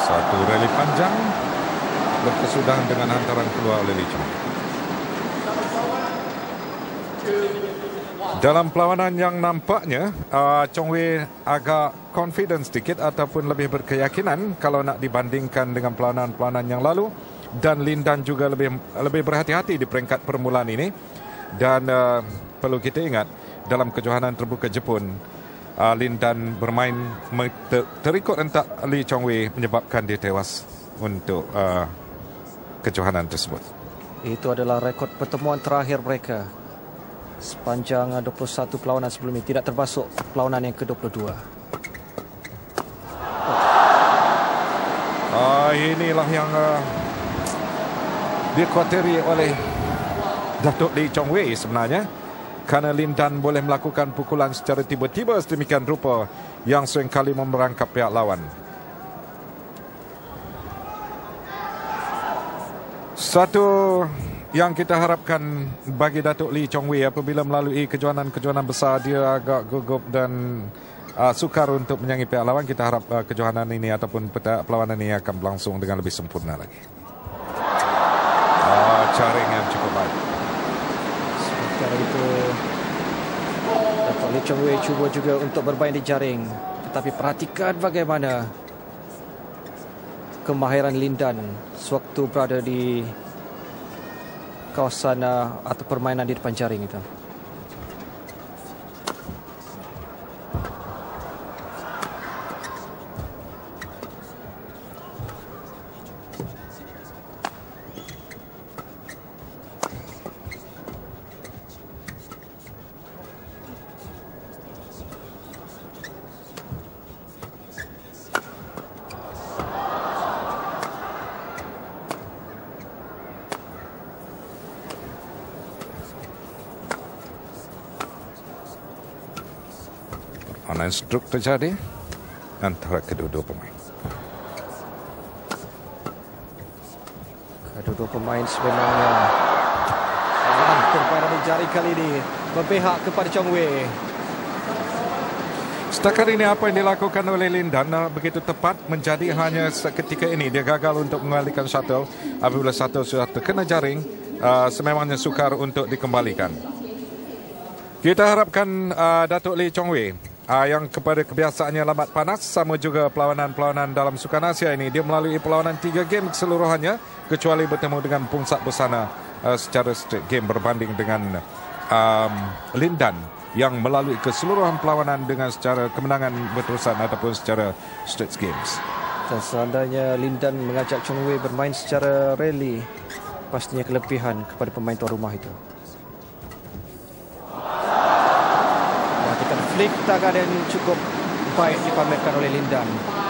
Satu rally panjang berkesudahan dengan hantaran keluar oleh Lee Chong Wei. Dalam perlawanan yang nampaknya Chong Wei agak confident sedikit ataupun lebih berkeyakinan kalau nak dibandingkan dengan perlawanan-perlawanan yang lalu, dan Lin Dan juga lebih berhati-hati di peringkat permulaan ini. Dan perlu kita ingat dalam kejohanan terbuka Jepun, Lin Dan bermain terikut rentak Lee Chong Wei menyebabkan dia tewas untuk kejohanan tersebut. Itu adalah rekod pertemuan terakhir mereka sepanjang 21 perlawanan sebelum ini, tidak termasuk perlawanan yang ke-22. Inilah yang dikhawatiri oleh Datuk Lee Chong Wei sebenarnya, kerana Lin Dan boleh melakukan pukulan secara tiba-tiba sedemikian rupa yang seringkali memerangkap pihak lawan. Satu yang kita harapkan bagi Datuk Lee Chong Wei apabila melalui kejohanan-kejohanan besar, dia agak gugup dan sukar untuk menyangi pihak lawan. Kita harap kejohanan ini ataupun perlawanan ini akan berlangsung dengan lebih sempurna lagi. Jaring yang cukup baik. Sementara itu Datuk Lee Chong Wei cuba juga untuk bermain di jaring, tetapi perhatikan bagaimana kemahiran Lin Dan sewaktu berada di kawasan atau permainan di depan jaring itu. Online stroke terjadi antara kedua-dua pemain. Kedua-dua pemain sebenarnya permainan di jaring kali ini berpihak kepada Chong Wei. Setakat ini apa yang dilakukan oleh Lin Dan begitu tepat, menjadi hanya seketika ini dia gagal untuk mengalihkan shuttle. Apabila shuttle sudah terkena jaring, sememangnya sukar untuk dikembalikan. Kita harapkan Datuk Lee Chong Wei yang kepada kebiasaannya lambat panas, sama juga perlawanan-perlawanan dalam Sukan Asia ini, dia melalui perlawanan 3 game keseluruhannya, kecuali bertemu dengan Pungsat Busana secara straight game berbanding dengan Lin Dan yang melalui keseluruhan perlawanan dengan secara kemenangan berterusan ataupun secara straight games. Dan seandainya Lin Dan mengajak Chong Wei bermain secara rally, pastinya kelebihan kepada pemain tuan rumah itu. Flick tangan yang cukup baik dipamerkan oleh Lin Dan,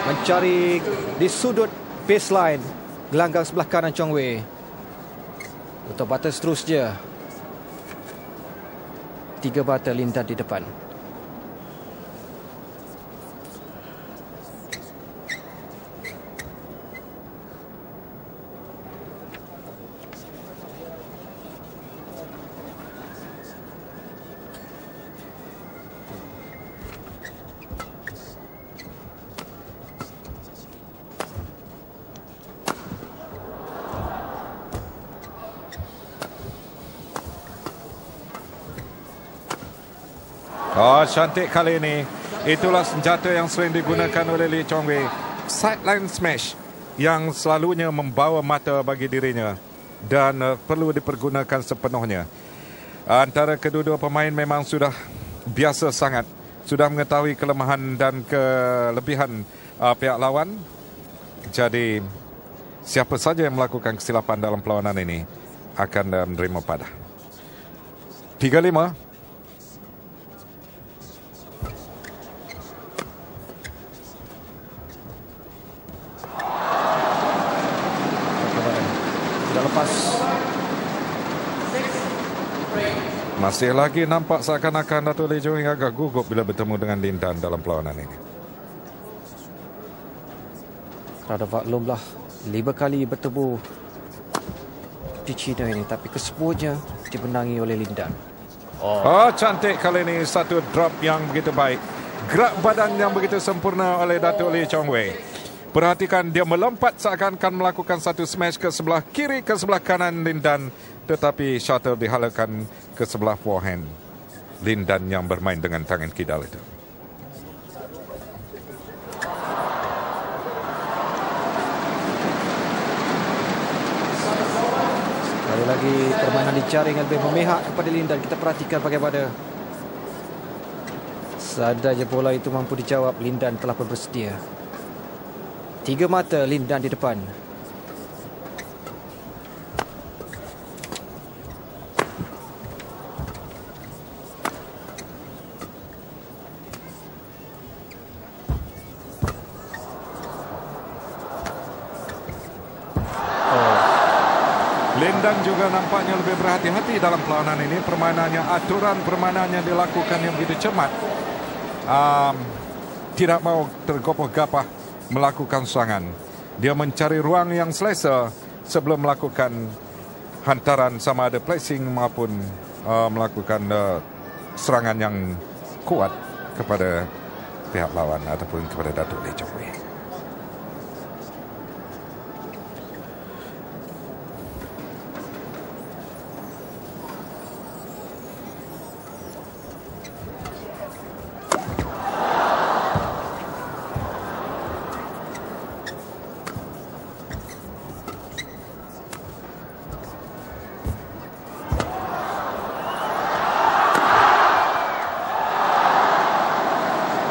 mencari di sudut baseline gelanggang sebelah kanan Chong Wei. Untuk batas seterusnya, 3 bata Lin Dan di depan. Cantik kali ini. Itulah senjata yang sering digunakan oleh Lee Chong Wei. Sideline smash yang selalunya membawa mata bagi dirinya dan perlu dipergunakan sepenuhnya. Antara kedua-dua pemain memang sudah biasa sangat, sudah mengetahui kelemahan dan kelebihan pihak lawan. Jadi siapa saja yang melakukan kesilapan dalam perlawanan ini akan menerima padah. 3-5. Masih lagi nampak seakan-akan Datuk Lee Chong Wei agak gugup bila bertemu dengan Lin Dan dalam perlawanan ini. Kerana maklumlah 5 kali bertemu di China ini, tapi kesemuanya dimenangi oleh Lin Dan. Cantik kali ini, satu drop yang begitu baik. Gerak badan yang begitu sempurna oleh Datuk Lee Chong Wei. Perhatikan dia melompat seakan-akan melakukan satu smash ke sebelah kiri, ke sebelah kanan Lindan. Tetapi shuttle dihalalkan ke sebelah forehand Lindan yang bermain dengan tangan kidal itu. Sekali lagi permainan dijaring lebih memihak kepada Lindan. Kita perhatikan bagaimana seandainya bola itu mampu dijawab, Lindan telah pun bersedia. 3 mata Lindan di depan. Lindan juga nampaknya lebih berhati-hati dalam perlawanan ini. Permainannya, aturan permainannya dilakukan yang begitu cermat. Tidak mau tergopoh-gapah melakukan serangan. Dia mencari ruang yang selesa sebelum melakukan hantaran, sama ada placing maupun melakukan serangan yang kuat kepada pihak lawan ataupun kepada Datuk Lee Chong Wei.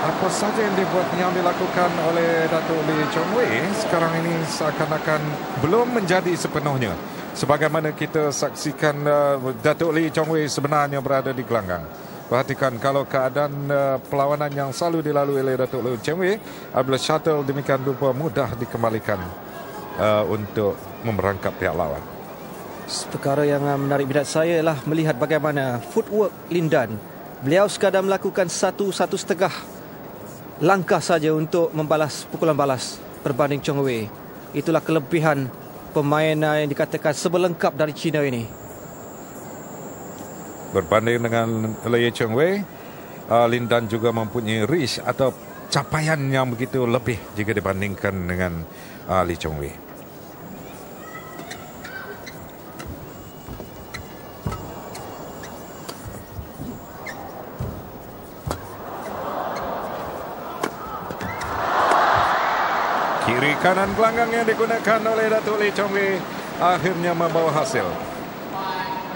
Apa saja yang dilakukan oleh Datuk Lee Chong Wei sekarang ini seakan-akan belum menjadi sepenuhnya sebagaimana kita saksikan Datuk Lee Chong Wei sebenarnya berada di gelanggang. Perhatikan kalau keadaan perlawanan yang selalu dilalui oleh Datuk Lee Chong Wei apabila shuttle demikian rupa mudah dikembalikan untuk memerangkap pihak lawan. Perkara yang menarik minat saya ialah melihat bagaimana footwork Lindan. Beliau sekadar melakukan satu setengah langkah saja untuk membalas pukulan balas berbanding Chong Wei. Itulah kelebihan pemain yang dikatakan sebelengkap dari China ini. Berbanding dengan Lee Chong Wei, Lindan juga mempunyai reach atau capaian yang begitu lebih jika dibandingkan dengan Lee Chong Wei. Kiri kanan gelanggang yang digunakan oleh Datuk Lee Chong Wei akhirnya membawa hasil.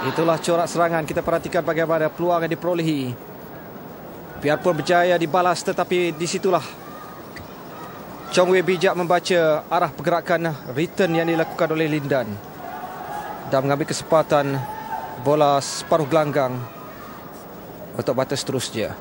Itulah corak serangan. Kita perhatikan bagaimana peluang yang diperolehi. Biarpun berjaya dibalas, tetapi disitulah Chong Wei bijak membaca arah pergerakan return yang dilakukan oleh Lindan dan mengambil kesempatan bola separuh gelanggang untuk batas seterusnya.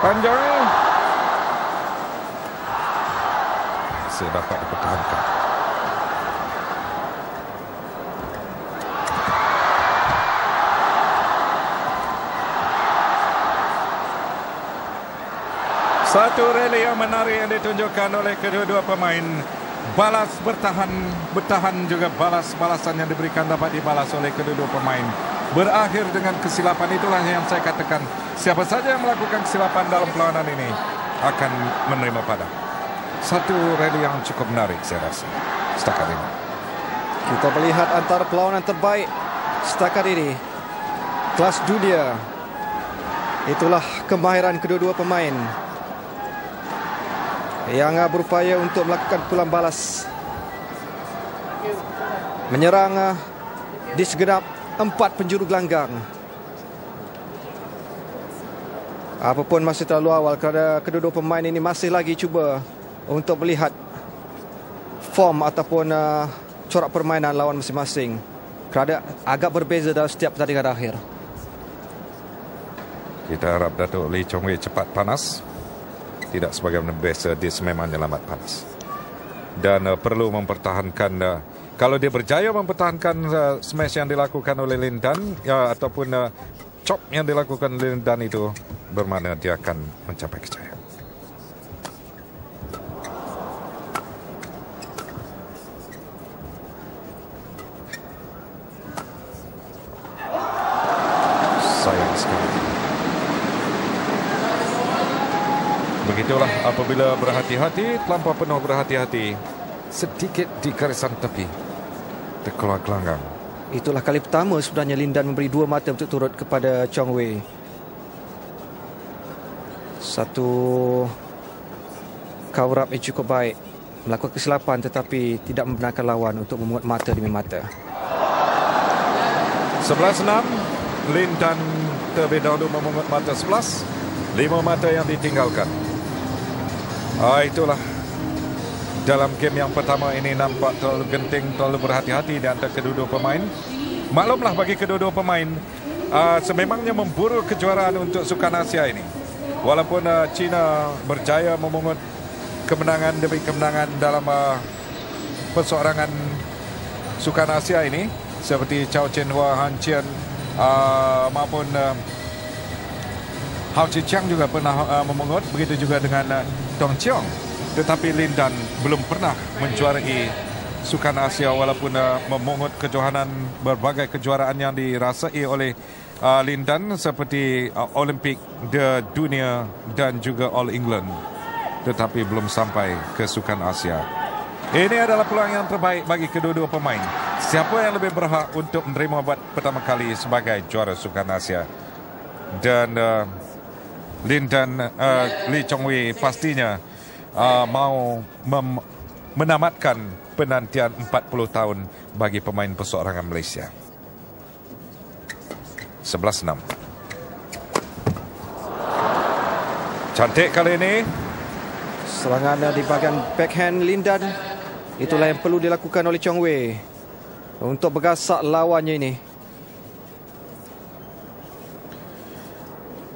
Panjang masih dapat dipertahankan. Satu rally yang menarik yang ditunjukkan oleh kedua-dua pemain. Balas bertahan juga balasan yang diberikan dapat dibalas oleh kedua-dua pemain. Berakhir dengan kesilapan. Itulah yang saya katakan, siapa saja yang melakukan kesilapan dalam perlawanan ini akan menerima padang. Satu rally yang cukup menarik saya rasa setakat ini. Kita melihat antara perlawanan terbaik setakat ini, kelas dunia. Itulah kemahiran kedua-dua pemain yang berupaya untuk melakukan pukulan balas, menyerang di segenap 4 penjuru gelanggang. Apapun masih terlalu awal kerana kedua-dua pemain ini masih lagi cuba untuk melihat form ataupun corak permainan lawan masing-masing, kerana agak berbeza dalam setiap pertandingan akhir. Kita harap Datuk Lee Chong Wei cepat panas. Tidak sebagaimana biasa, dia sememangnya lambat panas. dan perlu mempertahankan. Kalau dia berjaya mempertahankan smash yang dilakukan oleh Lin Dan ataupun chop yang dilakukan oleh Lin Dan itu, bermakna dia akan mencapai kejayaan. Sayang sekali. Begitulah apabila berhati-hati, terlampau penuh berhati-hati, sedikit di garisan tepi terkeluar gelanggang. Itulah kali pertama sebenarnya Lin Dan memberi 2 mata berturut-turut kepada Chong Wei. Satu cover up yang cukup baik, melakukan kesilapan tetapi tidak membenarkan lawan untuk memungut mata demi mata. 11-6, Lin Dan terlebih dahulu memungut mata 11, 5 mata yang ditinggalkan. Itulah, dalam game yang pertama ini nampak terlalu genting, terlalu berhati-hati di antara kedua-dua pemain. Maklumlah bagi kedua-dua pemain, sememangnya memburu kejuaraan untuk Sukan Asia ini. Walaupun China berjaya memungut kemenangan demi kemenangan dalam perseorangan Sukan Asia ini, seperti Chow Chen Hua, Han Qian maupun Hao Chi-Chiang juga pernah memungut, begitu juga dengan Dong Chiong. Tetapi Lin Dan belum pernah menjuarai Sukan Asia walaupun memungut kejohanan berbagai kejuaraan yang dirasai oleh Lin Dan seperti Olimpik dunia dan juga All England, tetapi belum sampai ke Sukan Asia. Ini adalah peluang yang terbaik bagi kedua-dua pemain. Siapa yang lebih berhak untuk menerima buat pertama kali sebagai juara Sukan Asia? Dan Lin Dan, Lee Chong Wei pastinya mau menamatkan penantian 40 tahun bagi pemain perseorangan Malaysia. 11-6. Cantik kali ini. Serangan di bahagian backhand Lin Dan, itulah yang perlu dilakukan oleh Chong Wei untuk bergasak lawannya ini.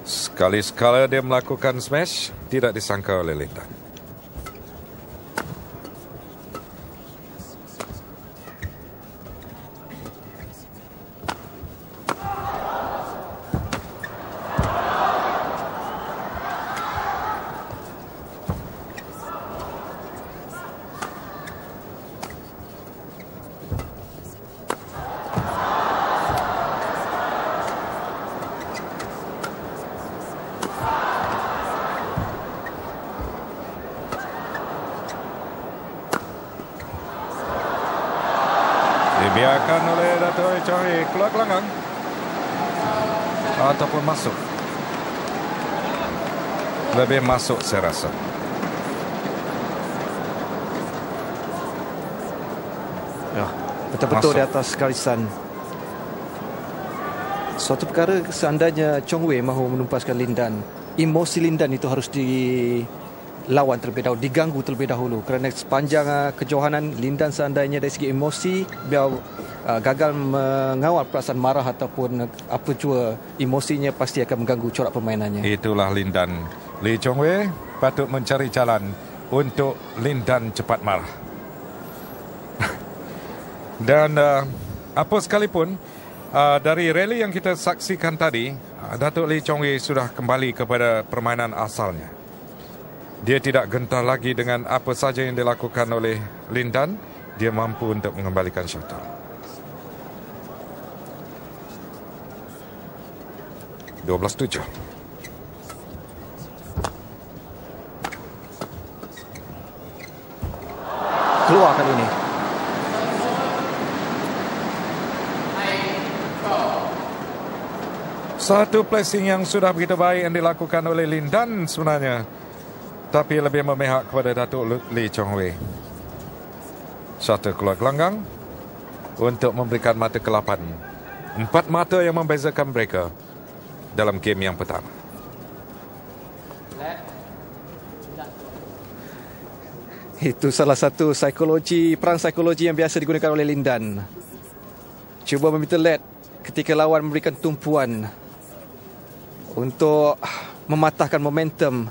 Sekali-sekala dia melakukan smash, tidak disangka oleh Lin Dan. Dibiarkan oleh Dato' Chong Wei keluar gelanggang ataupun masuk. Lebih masuk saya rasa. Ya, betul-betul masuk di atas garisan. Suatu perkara seandainya Chong Wei mahu menumpaskan Lin Dan, emosi Lin Dan itu harus dilawan terlebih dahulu, diganggu terlebih dahulu, kerana sepanjang kejohanan Lin Dan seandainya dari segi emosi beliau gagal mengawal perasaan marah ataupun apa jua emosinya, pasti akan mengganggu corak permainannya. Itulah Lin Dan. Lee Chong Wei patut mencari jalan untuk Lin Dan cepat marah. Dan apa sekalipun dari rally yang kita saksikan tadi, Datuk Lee Chong Wei sudah kembali kepada permainan asalnya. Dia tidak gentar lagi dengan apa saja yang dilakukan oleh Lin Dan. Dia mampu untuk mengembalikan shuttle. 12-7. Keluar kali ini. Satu placing yang sudah begitu baik yang dilakukan oleh Lin Dan sebenarnya, tapi lebih memihak kepada Datuk Lee Chong Wei. Shuttle keluar gelanggang untuk memberikan mata ke-8. 4 mata yang membezakan mereka dalam game yang pertama. Itu salah satu perang psikologi yang biasa digunakan oleh Lin Dan. Cuba meminta let ketika lawan memberikan tumpuan untuk mematahkan momentum